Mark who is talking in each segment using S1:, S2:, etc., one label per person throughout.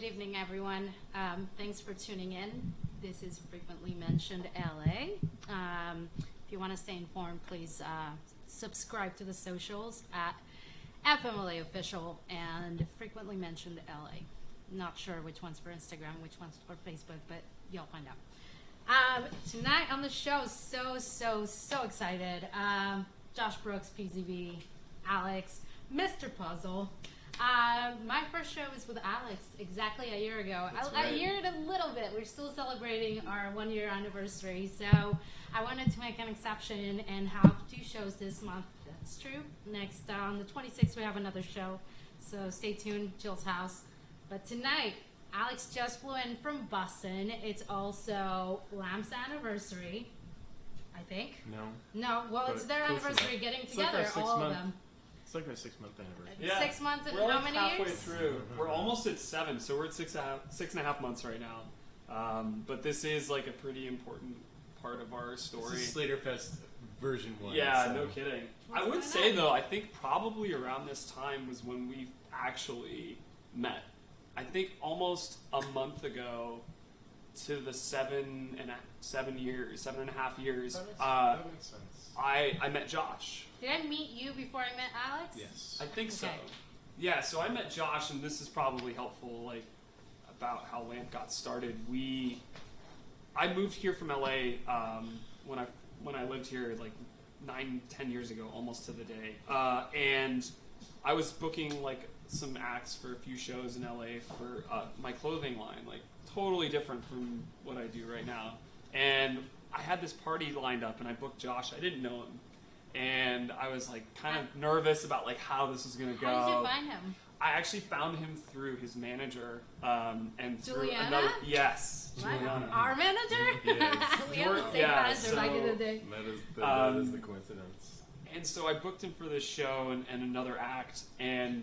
S1: Good evening, everyone. Thanks for tuning in. This is Frequently Mentioned LA. If you want to stay informed, please subscribe to the socials at FMLA Official and Frequently Mentioned LA. Not sure which one's for Instagram, which one's for Facebook, but you'll find out. Tonight on the show, so excited. Josh Brooks, PZB, Alex, Mr. Puzzle. My first show was with Alex exactly a year ago. A year and a little bit. We're still celebrating our 1 year anniversary, so I wanted to make an exception and have 2 shows this month. That's true. Next, on the 26th, we have another show, so stay tuned, Jill's house. But tonight, Alex just flew in from Boston. It's also Lamb's anniversary, I think. No, well, it's their anniversary getting together, all of them.
S2: It's like my 6-month anniversary.
S3: Yeah.
S1: 6 months and
S3: we're
S1: how
S3: like
S1: many
S3: halfway
S1: years?
S3: through. We're almost at 7, so we're at 6.5 months right now. But this is like a pretty important part of our story.
S2: This is Slater Fest version 1.
S3: Yeah,
S2: so.
S3: no kidding.
S1: What's
S3: I would
S1: going
S3: say
S1: on?
S3: though, I think probably around this time was when we actually met. I think almost a month ago to the 7.5 years.
S2: That makes sense.
S3: I met Josh.
S1: Did I meet you before I met Alex?
S2: Yes.
S3: I think so.
S1: Okay.
S3: Yeah, so I met Josh, and this is probably helpful, like, about how LAMP got started. I moved here from LA when I lived here like 9-10 years ago, almost to the day, and I was booking like some acts for a few shows in LA for my clothing line, like totally different from what I do right now. And I had this party lined up, and I booked Josh. I didn't know him. And I was like kind of nervous about like how this was gonna go.
S1: How did you find him?
S3: I actually found him through his manager, and through
S1: Juliana?
S3: another. Yes,
S1: What?
S3: Juliana.
S1: Our manager?
S2: Yes.
S1: We have the same manager back in the day.
S2: That is the coincidence.
S3: And so I booked him for this show and another act, and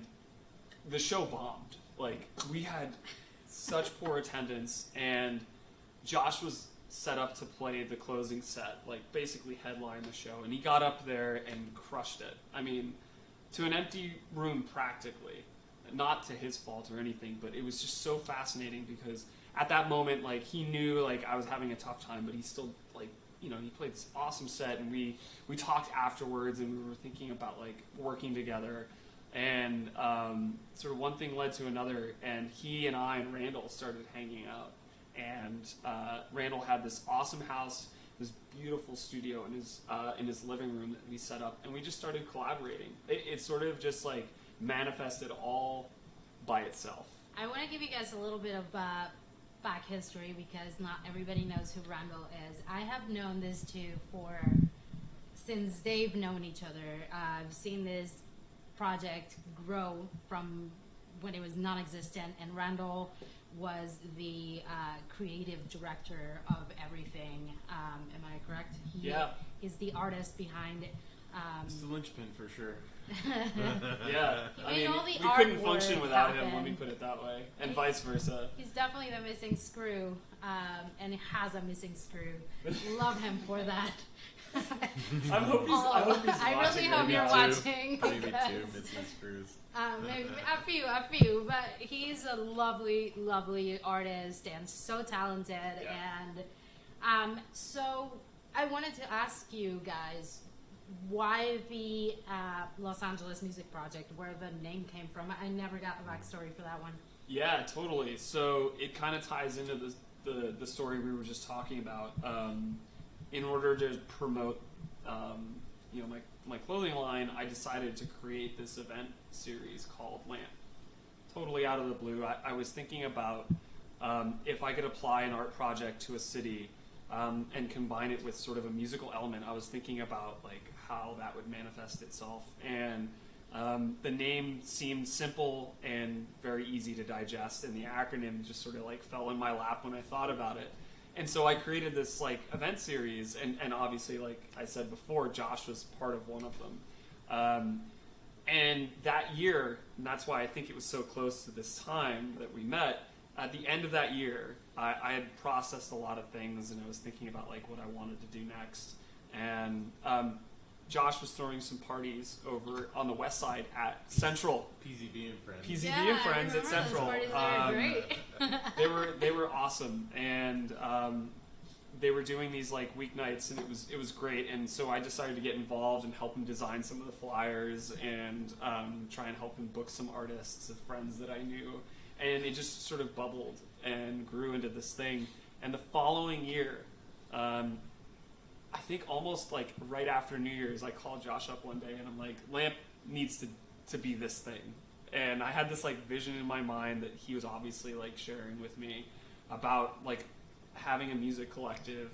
S3: the show bombed. Like, we had such poor attendance, and Josh was set up to play the closing set, like basically headline the show, and he got up there and crushed it. I mean, to an empty room practically. Not to his fault or anything, but it was just so fascinating because at that moment, like, he knew like I was having a tough time, but he still, like, you know, he played this awesome set, and we talked afterwards, and we were thinking about like working together, and sort of one thing led to another, and he and I and Randall started hanging out. And Randall had this awesome house, this beautiful studio in his living room that we set up, and we just started collaborating. It sort of just like manifested all by itself.
S1: I want to give you guys a little bit of back history because not everybody knows who Randall is. I have known this two since they've known each other. I've seen this project grow from when it was non-existent, and Randall was the creative director of everything. Am I correct?
S3: Yeah.
S1: He's the artist behind it.
S2: It's the linchpin for sure.
S3: Yeah,
S1: I mean, all the
S3: we couldn't
S1: artwork
S3: function without him. Let
S1: happened.
S3: me put it that way, and vice versa.
S1: He's definitely the missing screw, and he has a missing screw. Love him for that.
S3: I hope he's watching.
S1: I really hope you're watching.
S2: Maybe 2
S1: because-
S2: missing screws.
S1: Maybe a few, but he's a lovely artist and so talented.
S3: Yeah.
S1: And so I wanted to ask you guys why the Los Angeles Music Project, where the name came from. I never got a backstory for that one.
S3: Yeah, totally. So it kind of ties into the story we were just talking about. In order to promote, you know, my clothing line, I decided to create this event series called LAMP. Totally out of the blue. I was thinking about if I could apply an art project to a city and combine it with sort of a musical element. I was thinking about like how that would manifest itself, and the name seemed simple and very easy to digest, and the acronym just sort of like fell in my lap when I thought about it. And so I created this like event series, and obviously, like I said before, Josh was part of one of them. And that year, and that's why I think it was so close to this time that we met, at the end of that year, I had processed a lot of things, and I was thinking about like what I wanted to do next. And Josh was throwing some parties over on the west side at Central.
S2: PZB and friends.
S3: PZB
S1: Yeah,
S3: and friends
S1: I
S3: at
S1: remember
S3: Central.
S1: those parties were great.
S3: They were awesome, and they were doing these like weeknights, and it was great. And so I decided to get involved and help him design some of the flyers and try and help him book some artists of friends that I knew. And it just sort of bubbled and grew into this thing. And the following year, I think almost like right after New Year's, I called Josh up one day and I'm like, Lamp needs to be this thing. And I had this like vision in my mind that he was obviously like sharing with me about like having a music collective,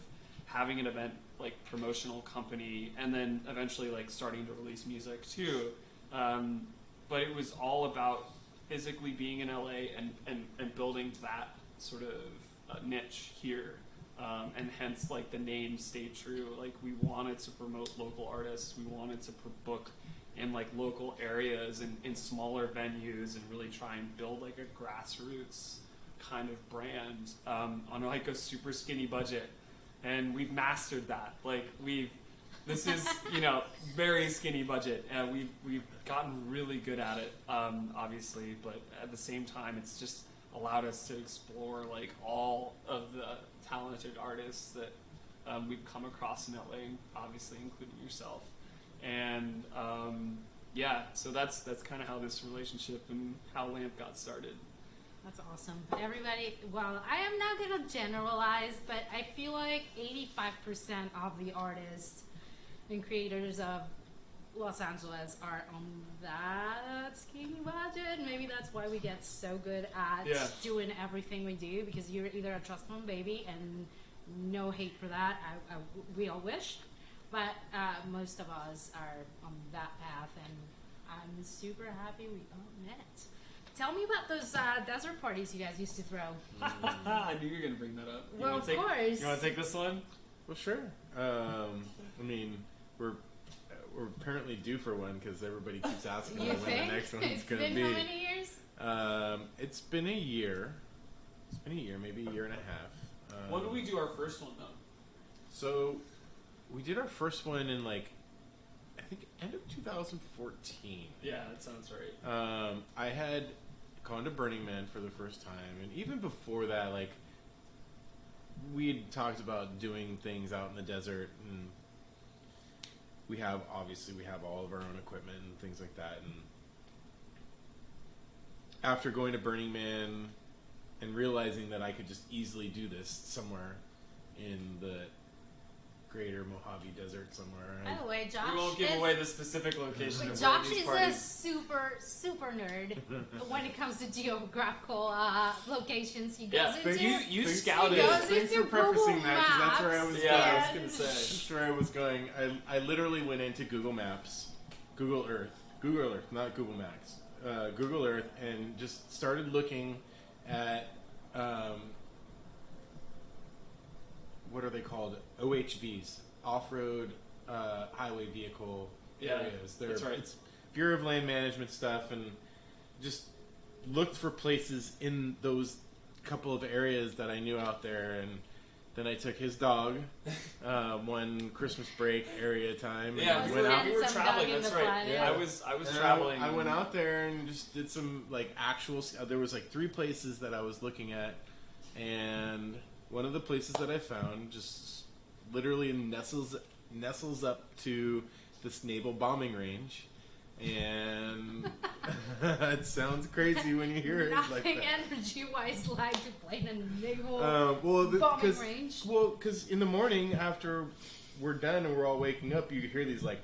S3: having an event like promotional company, and then eventually like starting to release music too. But it was all about physically being in LA and building that sort of niche here. And hence, like, the name stayed true. Like, we wanted to promote local artists. We wanted to book in, like, local areas and in smaller venues and really try and build, like, a grassroots kind of brand on, like, a super skinny budget. And we've mastered that. Like, this is, you know, very skinny budget. And we've gotten really good at it, obviously. But at the same time, it's just allowed us to explore, like, all of the talented artists that we've come across in LA, obviously including yourself. And yeah, so that's kind of how this relationship and how Lamp got started.
S1: That's awesome. Everybody, well, I am not going to generalize, but I feel like 85% of the artists and creators of Los Angeles are on that skinny budget. Maybe that's why we get so good at doing everything we do, because you're either a trust fund baby, and no hate for that. We all wish, but most of us are on that path, and I'm super happy we all met. Tell me about those desert parties you guys used to throw.
S3: I knew you were going to bring that up.
S1: Well, of course.
S3: You want to take this one?
S2: Well, sure. I mean, we're apparently due for one because everybody keeps asking when the next one's going to be.
S1: It's been how many years?
S2: It's been a year. It's been a year, maybe a year and a half.
S3: When did we do our first one, though?
S2: So, we did our first one in, like, I think end of 2014.
S3: Yeah, that sounds right.
S2: I had gone to Burning Man for the first time, and even before that, like, we'd talked about doing things out in the desert, and we have all of our own equipment and things like that. And after going to Burning Man and realizing that I could just easily do this somewhere in the greater Mojave Desert somewhere.
S1: By the way, Josh
S3: we won't give away the specific location of
S1: Josh
S3: these
S1: is
S3: parties.
S1: a super nerd when it comes to geographical locations. He goes
S3: But
S1: into.
S3: you scouted.
S1: He goes
S2: Thanks
S1: into
S2: for prefacing
S1: Google
S2: that, 'cause that's where I
S1: Maps.
S2: was
S3: Yeah, I was
S2: going.
S3: going to say.
S2: That's where I was going. I literally went into Google Maps, Google Earth, not Google Maps, Google Earth, and just started looking at what are they called? OHVs, off-road highway vehicle areas.
S3: That's right.
S2: It's Bureau of Land Management stuff, and just looked for places in those couple of areas that I knew out there, and then I took his dog one Christmas break area time.
S3: Yeah,
S2: and
S3: we
S2: went out.
S3: were
S1: Some
S3: traveling.
S1: dog in
S3: That's
S1: the
S3: right.
S1: planet.
S3: Yeah. I was
S2: And
S3: traveling.
S2: I went out there and just did some like actual. There was like 3 places that I was looking at, and one of the places that I found just literally nestles up to this naval bombing range, and it sounds crazy when you hear it like
S1: Nothing
S2: that.
S1: energy-wise like to play in a naval
S2: Bombing
S1: range.
S2: Well, because in the morning after we're done and we're all waking up, you hear these like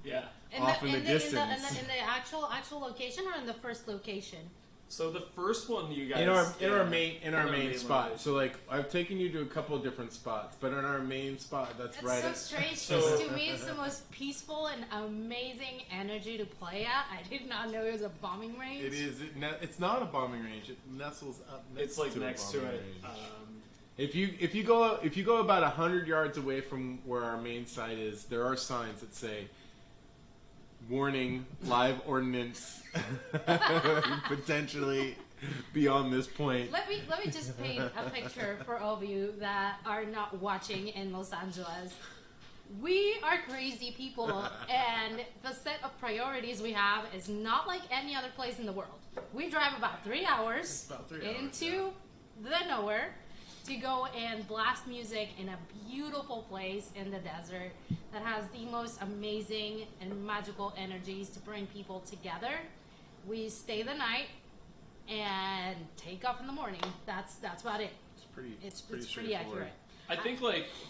S3: Yeah.
S2: off in the distance.
S1: In the actual location, or in the first location?
S3: So the first one you guys
S2: in our main spot.
S3: location.
S2: So like I've taken you to a couple of different spots, but in our main spot, that's
S1: It's
S2: right.
S1: so
S2: at,
S1: strange.
S3: So-
S1: To me, it's the most peaceful and amazing energy to play at. I did not know it was a bombing range.
S2: it is. It's not a bombing range. It nestles up.
S3: It's like
S2: to
S3: next
S2: a
S3: to
S2: bombing
S3: it.
S2: range. If you go about 100 yards away from where our main site is, there are signs that say, "Warning: Live ordnance potentially beyond this point."
S1: Let me just paint a picture for all of you that are not watching in Los Angeles. We are crazy people, and the set of priorities we have is not like any other place in the world. We drive about 3 hours into the nowhere to go and blast music in a beautiful place in the desert that has the most amazing and magical energies to bring people together. We stay the night and take off in the morning. That's about it.
S2: It's
S1: pretty accurate.
S3: I think,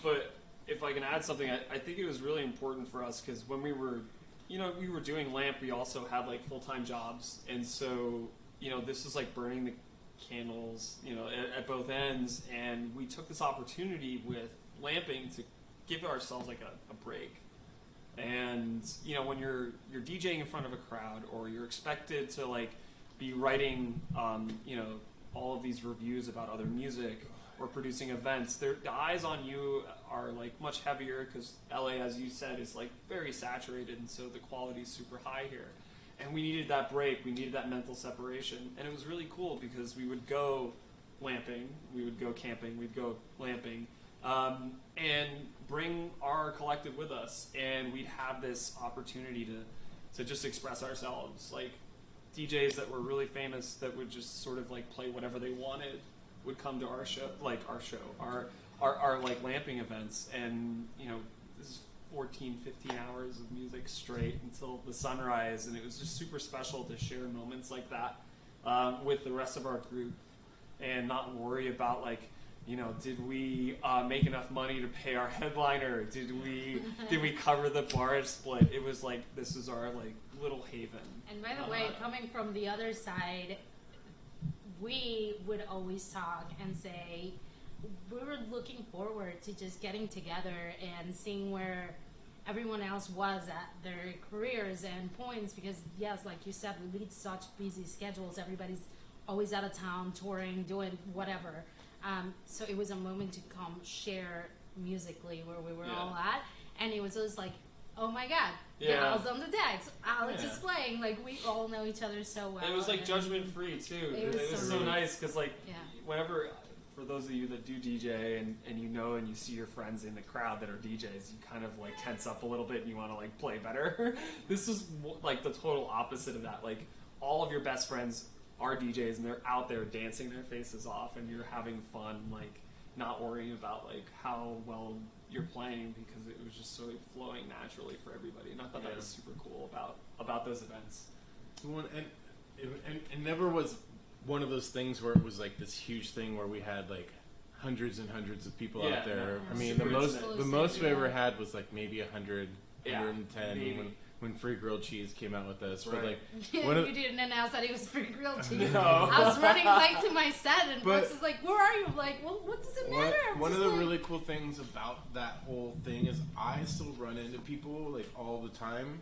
S3: but if I can add something, I think it was really important for us because when we were doing LAMP, we also had like full-time jobs, and so this is like burning the candles at both ends, and we took this opportunity with lamping to give ourselves like a break. And when you're DJing in front of a crowd, or you're expected to like be writing all of these reviews about other music or producing events, the eyes on you are like much heavier because LA, as you said, is like very saturated, and so the quality is super high here. And we needed that break, we needed that mental separation, and it was really cool because we would go lamping, we would go camping, we'd go lamping, and bring our collective with us, and we'd have this opportunity to just express ourselves. Like DJs that were really famous that would just sort of like play whatever they wanted would come to our like lamping events, and this is 14, 15 hours of music straight until the sunrise, and it was just super special to share moments like that with the rest of our group and not worry about like, did we make enough money to pay our headliner? Did we cover the barge split? It was like, this is our like little haven.
S1: And by the way, coming from the other side, we would always talk and say we were looking forward to just getting together and seeing where everyone else was at their careers and points, because yes, like you said, we lead such busy schedules. Everybody's always out of town, touring, doing whatever. So it was a moment to come share musically where we were all at, and it was just like, oh my god, Gal's on the decks, Alex is playing, like we all know each other so well.
S3: It was like judgment free too. It was so nice because like whenever, for those of you that do DJ and and you see your friends in the crowd that are DJs, you kind of like tense up a little bit and you want to like play better. This is like the total opposite of that. Like all of your best friends are DJs and they're out there dancing their faces off, and you're having fun, like not worrying about like how well you're playing, because it was just sort of flowing naturally for everybody. And I thought that was super cool about those events.
S2: And it never was one of those things where it was like this huge thing where we had like hundreds and hundreds of people out there. I mean, the most we ever had was like maybe 100, 110 when Free Grilled Cheese came out with us. But like,
S1: you didn't announce that it was Free Grilled Cheese.
S2: No.
S1: I was running back to my set, and Brooks is like, "Where are you?" I'm like, well, what does it matter?
S2: One of the really cool things about that whole thing is I still run into people like all the time,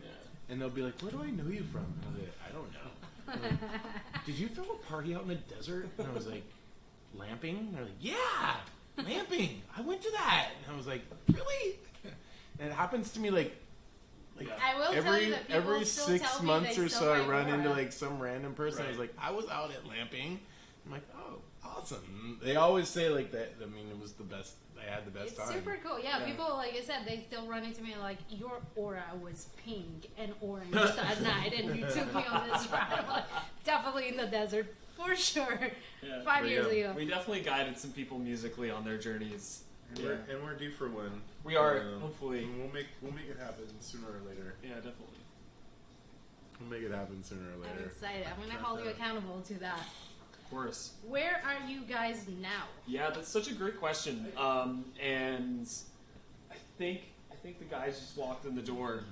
S2: and they'll be like, "Where do I know you from?" And I was like, "I don't know." Like, did you throw a party out in the desert? And I was like, "Lamping?" And they're like, "Yeah, lamping. I went to that." And I was like, "Really?" And it happens to me like
S1: I will tell you that
S2: every
S1: still
S2: 6
S1: tell me
S2: months
S1: they
S2: or
S1: still
S2: so I
S1: like
S2: run into
S1: Laura.
S2: like some random person. I was like, I was out at lamping. I'm like, oh, awesome. They always say like that. I mean, it was the best. I had the best time.
S1: It's super cool. Yeah, people, like I said, they still run into me like, your aura was pink and orange that night, and you took me on this ride. I'm like, definitely in the desert, for sure.
S3: Yeah,
S1: 5 years ago.
S3: We definitely guided some people musically on their journeys.
S4: And we're due for one.
S3: We are, hopefully.
S4: And we'll make it happen sooner or later.
S3: Yeah, definitely.
S2: We'll make it happen sooner or later.
S1: I'm excited. I'm going to hold you accountable to that.
S3: Of course.
S1: Where are you guys now?
S3: Yeah, that's such a great question. And I think the guys just walked in the door,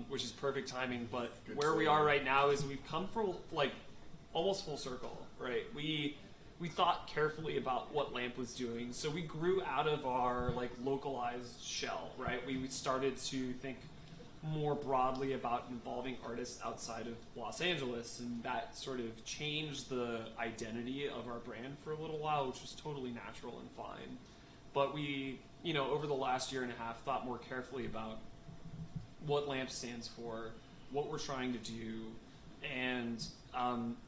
S3: which is perfect timing. But where we are right now is we've come from like almost full circle, right? We thought carefully about what LAMP was doing, so we grew out of our like localized shell, right? We started to think more broadly about involving artists outside of Los Angeles, and that sort of changed the identity of our brand for a little while, which was totally natural and fine. But we, over the last year and a half, thought more carefully about what LAMP stands for, what we're trying to do, and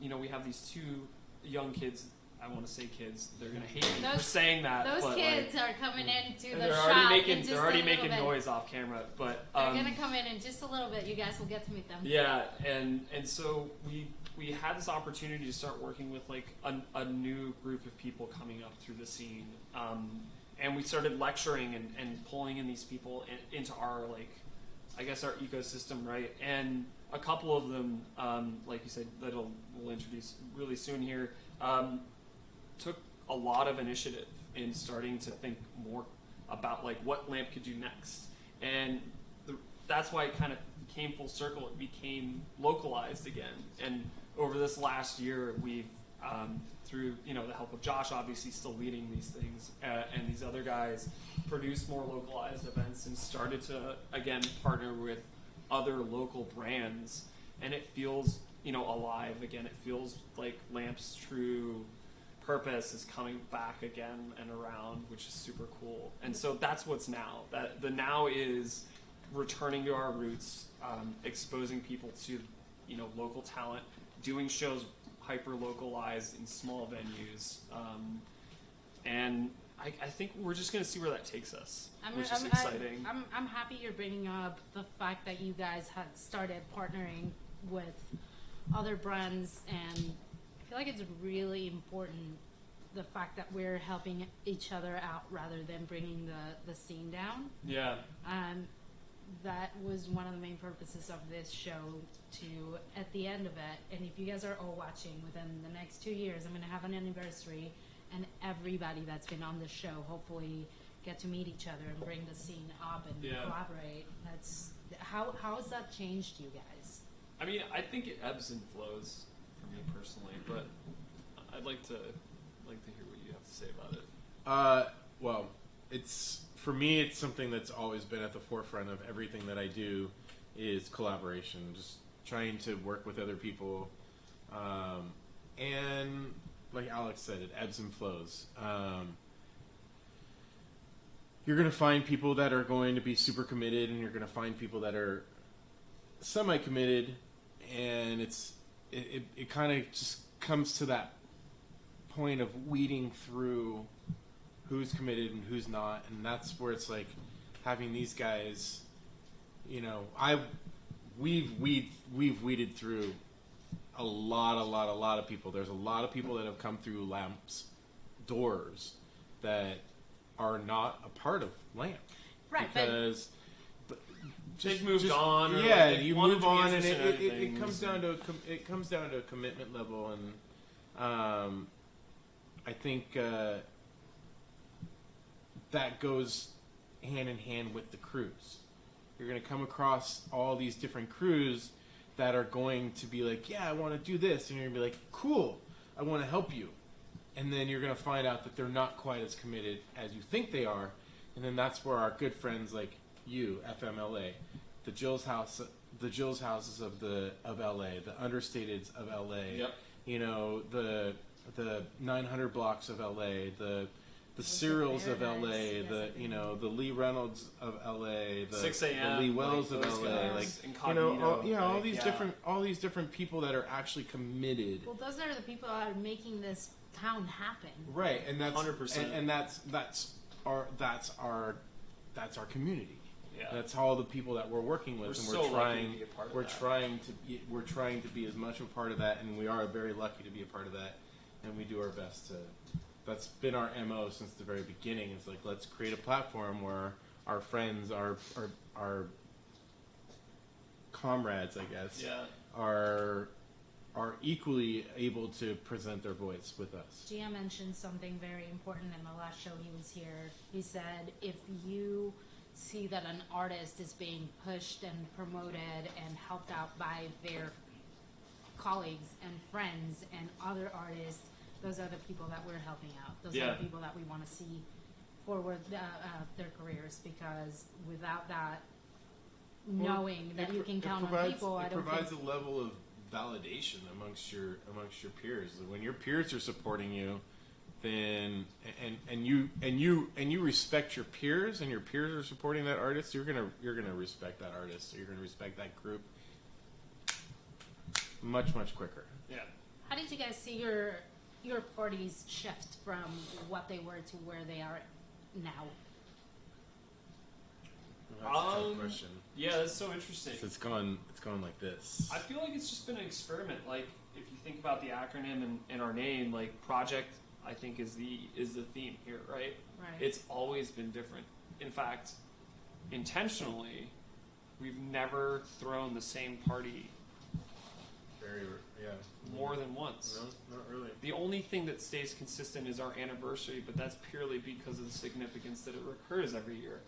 S3: we have these two young kids I want to say kids. They're gonna hate me for
S1: Those-
S3: saying that.
S1: Those
S3: but,
S1: kids
S3: like,
S1: are coming into the
S3: they're
S1: shop
S3: already
S1: in
S3: making
S1: just
S3: they're already
S1: a little
S3: making
S1: bit.
S3: noise off camera. But
S1: They're gonna come in just a little bit. You guys will get to meet them.
S3: yeah, and so we had this opportunity to start working with like a new group of people coming up through the scene, and we started lecturing and pulling in these people into our like, I guess our ecosystem, right? And a couple of them, like you said, that we'll introduce really soon here, took a lot of initiative in starting to think more about like what LAMP could do next, and that's why it kind of came full circle. It became localized again, and over this last year, we've through the help of Josh, obviously still leading these things, and these other guys, produced more localized events and started to again partner with other local brands, and it feels alive again. It feels like LAMP's true purpose is coming back again and around, which is super cool. And so that's what's now. That the now is returning to our roots, exposing people to local talent, doing shows hyper localized in small venues, and I think we're just going to see where that takes us, which is exciting.
S1: I'm happy you're bringing up the fact that you guys had started partnering with other brands, and I feel like it's really important the fact that we're helping each other out rather than bringing the scene down.
S3: Yeah.
S1: That was one of the main purposes of this show, to, at the end of it, and if you guys are all watching, within the next 2 years, I'm going to have an anniversary, and everybody that's been on the show hopefully get to meet each other and bring the scene up and collaborate. That's how has that changed you guys?
S3: I mean, I think it ebbs and flows for me personally, but I'd like to hear what you have to say about it.
S2: Well, for me, it's something that's always been at the forefront of everything that I do is collaboration, just trying to work with other people. And like Alex said, it ebbs and flows. You're going to find people that are going to be super committed, and you're going to find people that are semi-committed, and it kind of just comes to that point of weeding through who's committed and who's not, and that's where it's like having these guys. We've weeded through a lot of people. There's a lot of people that have come through LAMP's doors that are not a part of LAMP,
S1: Right,
S2: because
S3: they've moved on. Or
S2: Yeah,
S3: like
S2: you
S3: wanted
S2: move
S3: to be
S2: on, and
S3: interested in
S2: it comes
S3: things.
S2: down to a commitment level, and I think that goes hand in hand with the crews. You're going to come across all these different crews that are going to be like, yeah, I want to do this, and you're going to be like, cool, I want to help you. And then you're going to find out that they're not quite as committed as you think they are, and then that's where our good friends like you, FMLA, the Jill's houses of LA, the Understateds of LA,
S3: Yep.
S2: the 900 blocks of LA, the Cyrils of LA, the Lee Reynolds of LA, the
S3: 6 a.m.
S2: the Lee Wells
S3: like
S2: of
S3: those
S2: LA,
S3: guys,
S2: like
S3: Incognito,
S2: all these different people that are actually committed.
S1: Well, those are the people that are making this town happen.
S2: Right, and that's
S3: 100%.
S2: and that's our community.
S3: Yeah.
S2: That's all the people that we're working with,
S3: We're
S2: and
S3: so
S2: we're
S3: lucky
S2: trying.
S3: to be a part of
S2: We're
S3: that.
S2: trying to be as much a part of that, and we are very lucky to be a part of that, and we do our best to. That's been our MO since the very beginning. It's like, let's create a platform where our friends, our comrades, I guess, are equally able to present their voice with us.
S1: Gia mentioned something very important in the last show he was here. He said, if you see that an artist is being pushed and promoted and helped out by their colleagues and friends and other artists, those are the people that we're helping out. Those are the people that we want to see forward their careers, because without that, knowing that you can count on people,
S2: it provides a level of validation amongst your peers. When your peers are supporting you, then and you respect your peers, and your peers are supporting that artist, you're gonna respect that artist. So you're gonna respect that group much quicker.
S3: Yeah.
S1: How did you guys see your parties shift from what they were to where they are now?
S2: Well, that's a tough question.
S3: Yeah, that's so interesting.
S2: So it's gone like this.
S3: I feel like it's just been an experiment. Like, if you think about the acronym and our name, like project, I think is the theme here, right?
S1: Right.
S3: It's always been different. In fact, intentionally, we've never thrown the same party
S4: Yeah.
S3: more than once.
S4: No, not really.
S3: The only thing that stays consistent is our anniversary, but that's purely because of the significance that it recurs every year.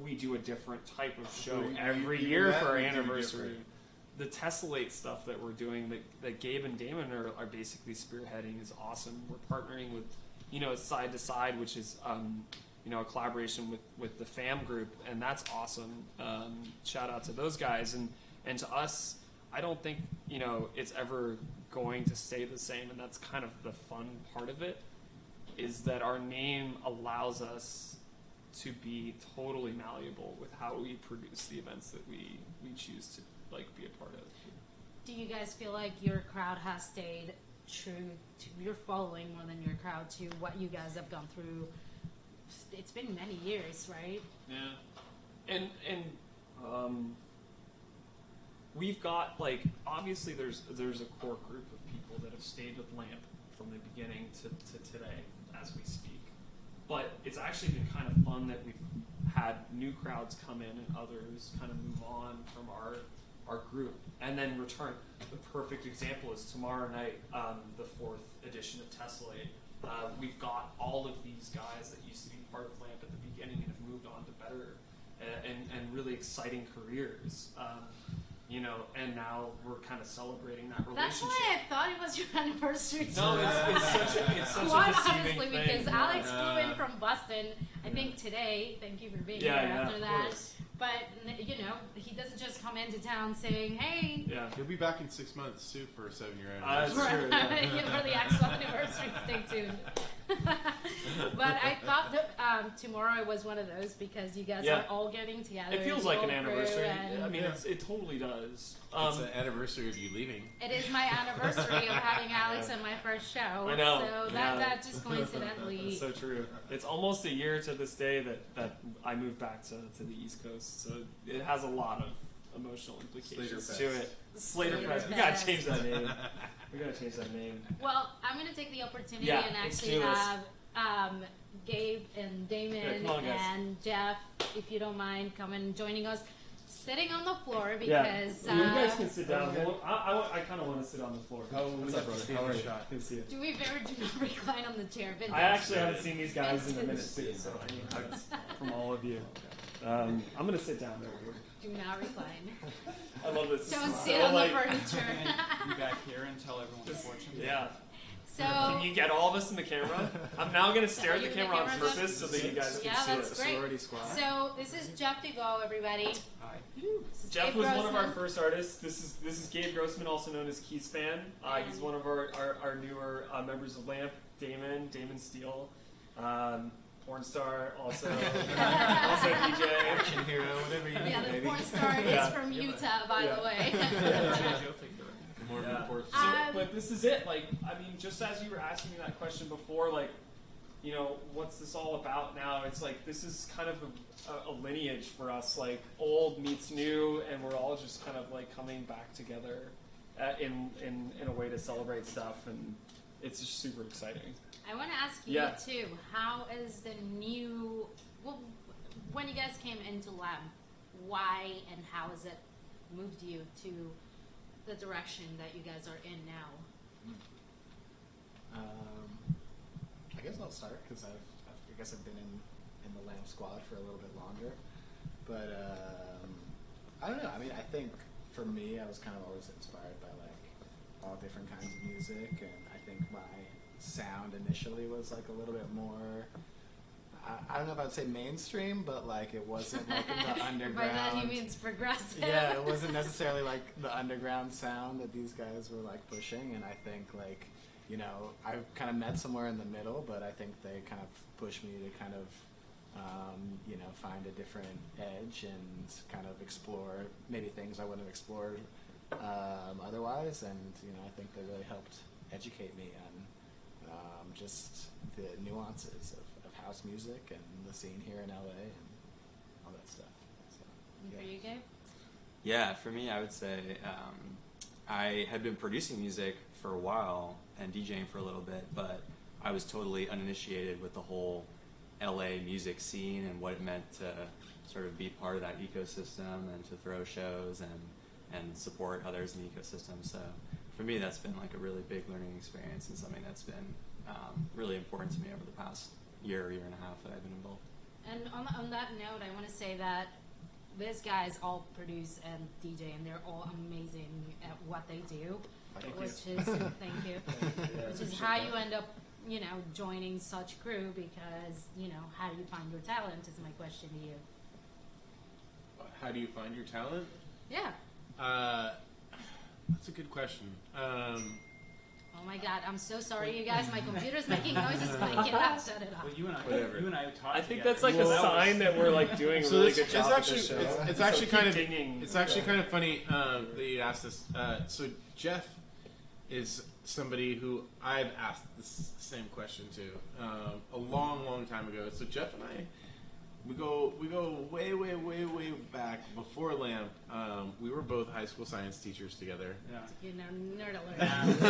S3: We do a different type of show every year for our anniversary. The Tessellate stuff that we're doing, that Gabe and Damon are basically spearheading, is awesome. We're partnering with, Side to Side, which is a collaboration with the FAM group, and that's awesome. Shout out to those guys, and to us. I don't think it's ever going to stay the same, and that's kind of the fun part of it, is that our name allows us to be totally malleable with how we produce the events that we choose to be a part of.
S1: Do you guys feel like your crowd has stayed true to your following more than your crowd to what you guys have gone through? It's been many years, right?
S3: Yeah, and we've got obviously there's a core group of people that have stayed with LAMP from the beginning to today as we speak. But it's actually been kind of fun that we've had new crowds come in and others kind of move on from our group and then return. The perfect example is tomorrow night, the 4th edition of Tessellate. We've got all of these guys that used to be part of LAMP at the beginning and have moved on to better and really exciting careers. And now we're kind of celebrating that relationship.
S1: That's why I thought it was your anniversary.
S3: No, it's such
S1: Quite
S3: a deceiving
S1: honestly,
S3: thing.
S1: because Alex flew in from Boston, I think today. Thank you for being here after that.
S3: Course.
S1: But, he doesn't just come into town saying, hey.
S3: Yeah.
S2: He'll be back in 6 months too for a 7-year
S3: That's
S2: anniversary.
S3: true. Yeah.
S1: For the actual anniversary, stay tuned. But I thought that tomorrow was one of those because you guys are all getting together.
S3: It feels
S1: as
S3: like
S1: a
S3: an
S1: whole
S3: anniversary.
S1: crew,
S3: I mean, it totally does.
S2: It's an anniversary of you leaving.
S1: It is my anniversary of having Alex on my first show.
S3: I know.
S1: So that just coincidentally.
S3: That's so true. It's almost a year to this day that I moved back to the East Coast. So it has a lot of emotional implications to it. Slater Fest. We gotta change that name.
S1: Well, I'm going to take the opportunity
S3: Yeah,
S1: and
S3: let's
S1: actually
S3: do this.
S1: have Gabe and Damon
S3: come on, guys.
S1: and Jeff, if you don't mind, come and joining us. Sitting on the floor
S3: Yeah.
S1: because
S3: You guys can sit down. I kind of want to sit on the floor.
S2: Oh,
S3: What's up, brother? How are you? Good to see you.
S1: do we ever do not recline on the chair? But
S3: I actually haven't seen these guys in a minute too, so I need hugs from all of you. I'm gonna sit down there.
S1: do not recline.
S3: I love this.
S1: Don't
S3: So,
S1: sit on the furniture.
S5: You back here and tell everyone fortune.
S3: Yeah.
S1: So
S3: Can you get all of us in the camera? I'm now gonna stare at the
S1: You in
S3: camera
S1: the
S3: on
S1: camera,
S3: purpose so that you guys can
S1: yeah,
S3: see
S1: that's
S3: it.
S1: great.
S5: Sorority squad.
S1: So this is Jeff to go, everybody.
S5: Hi.
S1: This is
S3: Jeff
S1: Gabe
S3: was one of our
S1: Grossman.
S3: first artists. This is Gabe Grossman, also known as Keyspan. He's one of our newer members of LAMP. Damon Steele, porn star, also DJ.
S5: Action hero, whatever you need,
S1: Yeah, the
S5: baby.
S1: porn star
S3: Yeah.
S1: is from Utah, by
S3: Yeah.
S1: the way.
S2: More
S3: Yeah.
S2: reports.
S3: So,
S1: Um,
S3: but this is it. Just as you were asking me that question before, what's this all about now? It's this is kind of a lineage for us. Old meets new, and we're all just kind of coming back together in a way to celebrate stuff, and it's just super exciting.
S1: I want to ask you
S3: Yeah.
S1: too. How is the new? Well, when you guys came into Lab, why and how has it moved you to the direction that you guys are in now?
S5: I guess I'll start because I've been in the Lamb Squad for a little bit longer, but I don't know. I mean, I think for me, I was kind of always inspired by all different kinds of music, and I think my sound initially was a little bit more. I don't know if I'd say mainstream, but it wasn't in the underground.
S1: By that he means progressive.
S5: Yeah, it wasn't necessarily the underground sound that these guys were pushing, and I think I kind of met somewhere in the middle, but I think they kind of pushed me to kind of find a different edge and kind of explore maybe things I wouldn't have explored otherwise, and I think they really helped educate me just the nuances of house music and the scene here in LA and all that stuff. So,
S1: And for you, Gabe?
S6: Yeah, for me, I would say I had been producing music for a while and DJing for a little bit, but I was totally uninitiated with the whole LA music scene and what it meant to sort of be part of that ecosystem and to throw shows and support others in the ecosystem. So for me, that's been like a really big learning experience and something that's been really important to me over the past year and a half that I've been involved.
S1: And on that note, I want to say that these guys all produce and DJ, and they're all amazing at what they do.
S5: Thank
S1: which
S5: you.
S1: is thank you.
S5: Yeah,
S1: Which is
S5: appreciate
S1: how
S5: that.
S1: you end up, joining such crew, because how do you find your talent? Is my question to you.
S2: How do you find your talent?
S1: Yeah.
S2: That's a good question.
S1: Oh my God, I'm so sorry, you guys. My computer's making noises. I cannot shut it off.
S7: Well, you and
S2: Whatever.
S7: I talked
S3: I think
S7: together.
S3: that's like
S2: Well,
S3: a
S2: that
S3: sign that we're like doing a
S2: So
S3: really
S2: this,
S3: good
S2: it's
S3: job
S2: actually
S3: at this show.
S2: it's
S3: So
S2: actually
S3: keep
S2: kind of
S3: dinging.
S2: it's actually kind of funny that you asked this. So Jeff is somebody who I've asked this same question to a long time ago. So Jeff and I, we go way back before LAMP. We were both high school science teachers together.
S1: Nerd alert.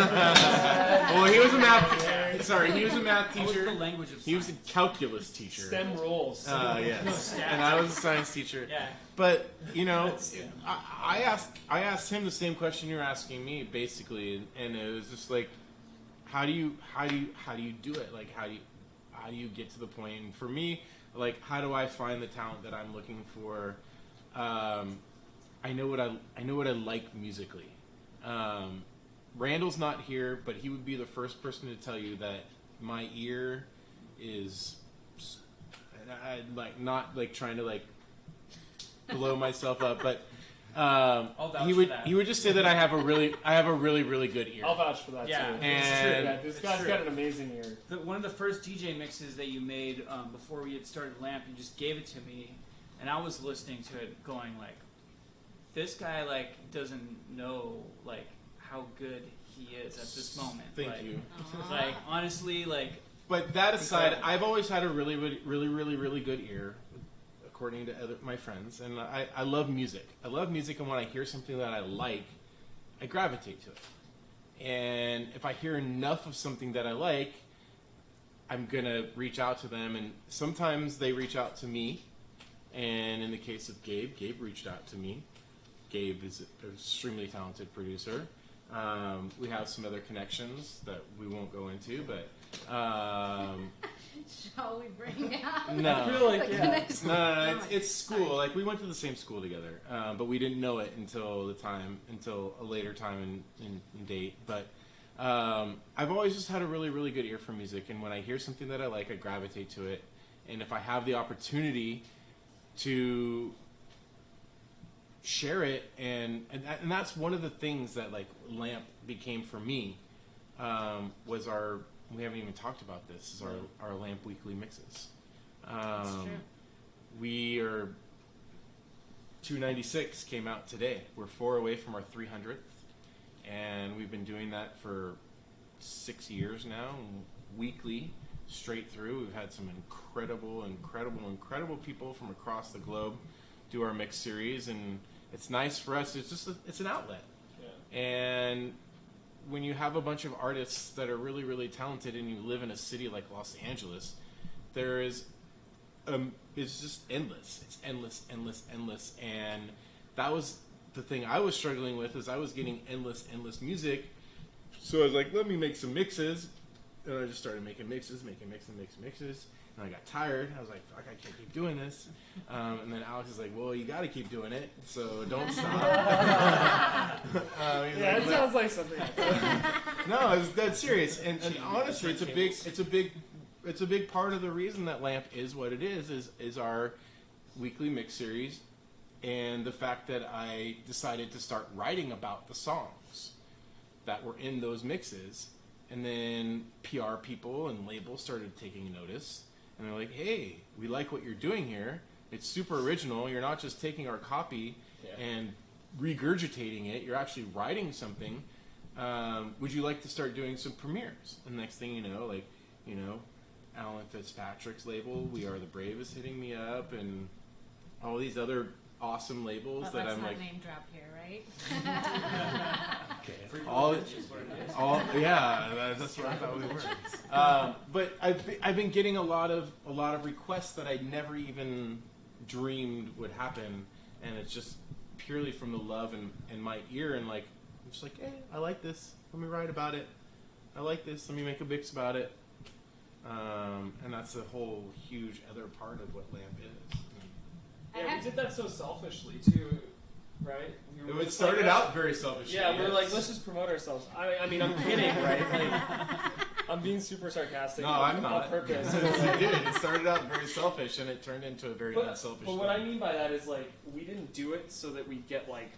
S2: Well, he was a math. Sorry, he was a math
S7: What was
S2: teacher.
S7: the language of
S2: He was a
S7: science?
S2: calculus teacher.
S3: STEM rules.
S2: Yes, and I was a science teacher.
S7: Yeah.
S2: But I asked him the same question you're asking me, basically, and it was just like, how do you do it? Like, how do you get to the point? And for me, like, how do I find the talent that I'm looking for? I know what I like musically. Randall's not here, but he would be the first person to tell you that my ear is, not like trying to like blow myself up, but
S7: vouch
S2: he
S7: for
S2: would
S7: that.
S2: he would just say that I have a really good ear.
S3: I'll vouch for that
S7: Yeah,
S3: too.
S7: it's
S2: And-
S7: true.
S3: Yeah, this
S7: It's
S3: guy's
S7: true.
S3: got an amazing ear.
S7: One of the first DJ mixes that you made before we had started LAMP, you just gave it to me, and I was listening to it going like, this guy like doesn't know like how good he is at this moment.
S2: Thank
S7: Like,
S2: you.
S7: Like honestly, like
S2: But that aside,
S7: Incredible.
S2: I've always had a really good ear, according to my friends, and I love music. I love music, and when I hear something that I like, I gravitate to it. And if I hear enough of something that I like, I'm gonna reach out to them, and sometimes they reach out to me. And in the case of Gabe reached out to me. Gabe is an extremely talented producer. We have some other connections that we won't go into, but
S1: Shall we bring out?
S2: no.
S3: I feel like,
S1: the
S3: yeah.
S1: connection?
S2: No,
S1: Oh my-
S2: it's school.
S1: sorry.
S2: Like, we went to the same school together, but we didn't know it until a later time in date. But I've always just had a really good ear for music, and when I hear something that I like, I gravitate to it. And if I have the opportunity to share it, and that's one of the things that like LAMP became for me, was we haven't even talked about this, is our LAMP weekly mixes.
S1: That's true.
S2: We are 296 came out today. We're 4 away from our 300th, and we've been doing that for 6 years now, weekly, straight through. We've had some incredible people from across the globe do our mix series, and it's nice for us. It's just it's an outlet, and when you have a bunch of artists that are really talented, and you live in a city like Los Angeles, there is it's just endless. It's endless, and that was the thing I was struggling with, is I was getting endless music. So I was like, let me make some mixes, and I just started making mixes, and I got tired. I was like, fuck, I can't keep doing this. And then Alex is like, well, you got to keep doing it, so don't stop. He's
S3: Yeah,
S2: like,
S3: it sounds like something.
S2: no, it's dead serious, and honestly, it's a big part of the reason that LAMP is what it is our weekly mix series, and the fact that I decided to start writing about the songs that were in those mixes, and then PR people and labels started taking notice, and they're like, hey, we like what you're doing here. It's super original. You're not just taking our copy and regurgitating it. You're actually writing something. Would you like to start doing some premieres? And next thing you know, Fitzpatrick's label, We Are the Brave, is hitting me up, and all these other awesome labels
S1: But
S2: that
S1: let's
S2: I'm
S1: not
S2: like,
S1: name drop here, right?
S2: okay, all yeah, that's what I thought we were. But I've been getting a lot of requests that I never even dreamed would happen, and it's just purely from the love in my ear, and like I'm just like, hey, I like this. Let me write about it. I like this. Let me make a mix about it. And that's a whole huge other part of what LAMP is.
S3: Yeah, we did that so selfishly too, right? We were
S2: It
S3: just
S2: started
S3: like,
S2: out very selfishly.
S3: Yeah, we were like,
S2: yes.
S3: let's just promote ourselves. I mean, I'm kidding, right? Like, I'm being super sarcastic.
S2: No, I'm
S3: on
S2: not.
S3: purpose.
S2: It did. It started out very selfish, and it turned into a very
S3: But
S2: unselfish
S3: what I
S2: thing.
S3: mean by that is like we didn't do it so that we get like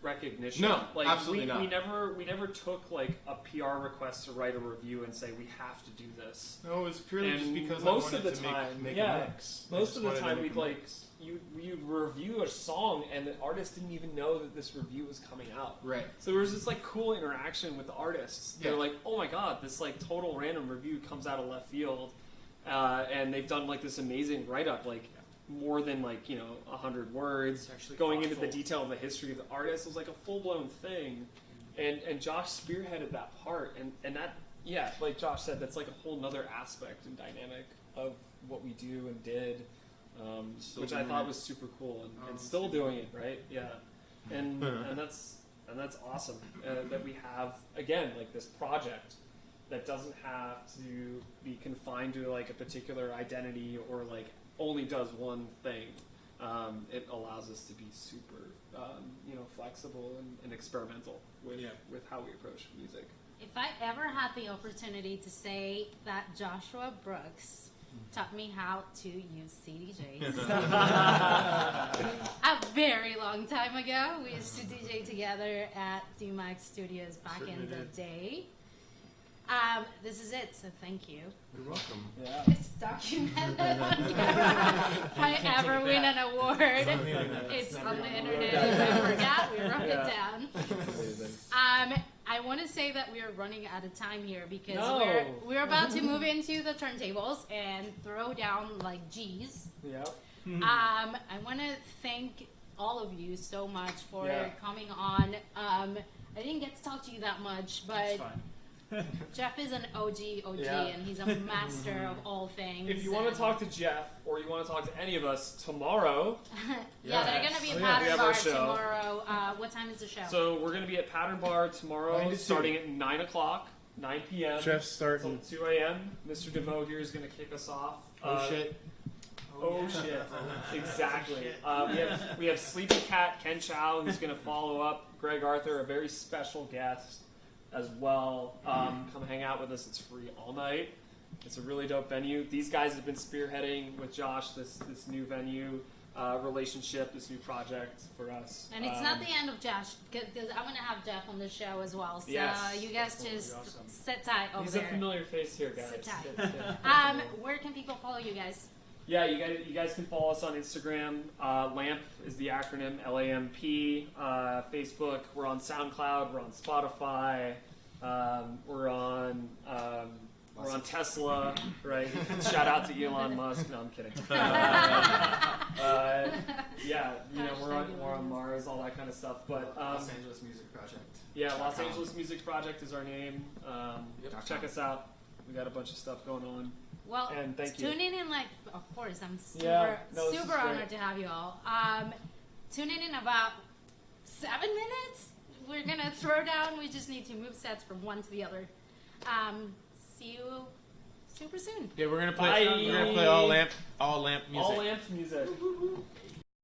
S3: recognition.
S2: No,
S3: like,
S2: absolutely not.
S3: We never took like a PR request to write a review and say we have to do this.
S2: No, it was purely
S3: And
S2: just because
S3: most
S2: I
S3: of
S2: wanted
S3: the
S2: to
S3: time,
S2: make
S3: yeah,
S2: a mix. I
S3: Most
S2: just
S3: of the
S2: wanted to
S3: time,
S2: make
S3: we'd
S2: a
S3: like
S2: mix.
S3: you review a song, and the artist didn't even know that this review was coming out.
S2: Right.
S3: So there was this like cool interaction with the artists. They're
S2: Yeah.
S3: like, "Oh my god, this like total random review comes out of left field," and they've done like this amazing write up, like more than like 100 words,
S7: actually
S3: going into the
S7: thoughtful.
S3: detail of the history of the artist. It was like a full blown thing, and Josh spearheaded that part, and that like Josh said, that's like a whole nother aspect and dynamic of what we do and did. Which I thought was super cool, and still doing it, right? Yeah, and that's awesome that we have again like this project that doesn't have to be confined to like a particular identity or like only does one thing. It allows us to be super flexible and experimental with how we approach music.
S1: If I ever had the opportunity to say that Joshua Brooks taught me how to use CDJs a very long time ago. We used to DJ together at DMAX Studios back in the day. This is it, so thank you.
S2: You're welcome.
S3: Yeah.
S1: It's documented on camera. If I ever win an award, it's on the internet. If I forgot, we wrote it down. I want to say that we are running out of time here because we're about to move into the turntables and throw down like G's.
S3: Yeah.
S1: I want to thank all of you so much for
S3: Yeah.
S1: coming on. I didn't get to talk to you that much, but
S7: It's fine.
S1: Jeff is an OG,
S3: Yeah.
S1: and he's a master of all things.
S3: If you want to talk to Jeff or you want to talk to any of us tomorrow,
S1: yeah, they're gonna be at
S3: We
S1: Pattern
S3: have
S1: Bar
S3: our show.
S1: tomorrow. What time is the show?
S3: so we're going to be at Pattern Bar tomorrow,
S2: 9 to 2.
S3: starting at 9 o'clock, 9 p.m.
S2: Jeff's starting.
S3: Till 2 a.m. Mr. DeVoe here is going to kick us off.
S2: Oh shit.
S3: Oh shit! Exactly. We have Sleepy Cat Ken Chow who's going to follow up. Greg Arthur, a very special guest as well. Come hang out with us. It's free all night. It's a really dope venue. These guys have been spearheading with Josh this new venue relationship, this new project for us.
S1: and it's not the end of Josh, because I'm gonna have Jeff on the show as well. So
S3: Yes.
S1: you guys
S7: That'll be
S1: just
S7: awesome.
S1: sit tight over
S3: He's a
S1: there.
S3: familiar face here, guys.
S1: Sit tight.
S3: Yeah.
S1: Where can people follow you guys?
S3: Yeah, you guys can follow us on Instagram. LAMP is the acronym, LAMP. Facebook, we're on SoundCloud, we're on Spotify, we're on Tesla, right? Shout out to Elon Musk. No, I'm kidding. Yeah, we're on Mars, all that kind of stuff. But
S5: Los Angeles Music Project.
S3: yeah, Los
S5: .com.
S3: Angeles Music Project is our name. Check us out. We got a bunch of stuff going on.
S1: Well,
S3: And thank you.
S1: tuning in, like, of course, I'm super,
S3: Yeah, no, this is
S1: super
S3: great.
S1: honored to have you all. Tune in about 7 minutes. We're gonna throw down. We just need to move sets from one to the other. See you super soon.
S2: Yeah, we're gonna
S3: Bye.
S2: play all lamp music.
S3: All LAMP music.